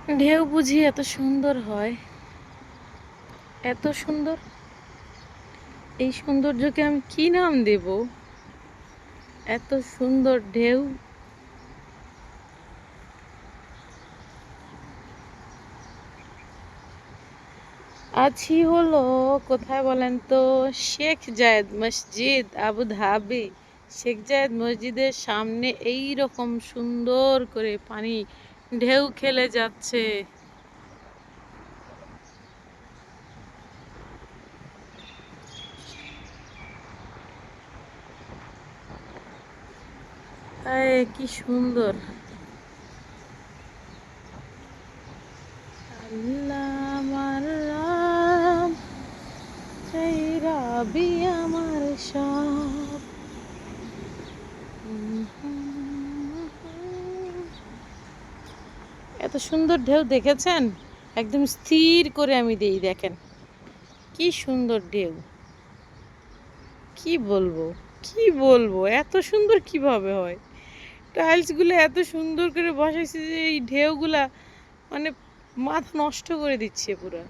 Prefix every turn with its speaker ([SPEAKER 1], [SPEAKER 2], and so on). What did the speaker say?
[SPEAKER 1] ঢেউ বুঝি এত সুন্দর হয়, এত সুন্দর। এই সৌন্দর্যকে আমি কি নাম দেব? এত সুন্দর ঢেউ। আছি হলো কোথায় বলেন তো? শেখ জায়েদ মসজিদ, আবু ধাবি। শেখ জায়েদ মসজিদের সামনে এই রকম সুন্দর করে পানি ঢেউ খেলে যাচ্ছে। কি সুন্দর! আল্লাহ আমার রাম, এই রাবি আমার সব। এত সুন্দর ঢেউ দেখেছেন? একদম স্থির করে আমি দেই, দেখেন কি সুন্দর ঢেউ। কি বলবো, কি বলবো, এত সুন্দর কিভাবে হয়? টাইলসগুলো এত সুন্দর করে বসাইছে যে এই ঢেউগুলা মানে মাথা নষ্ট করে দিচ্ছে পুরা।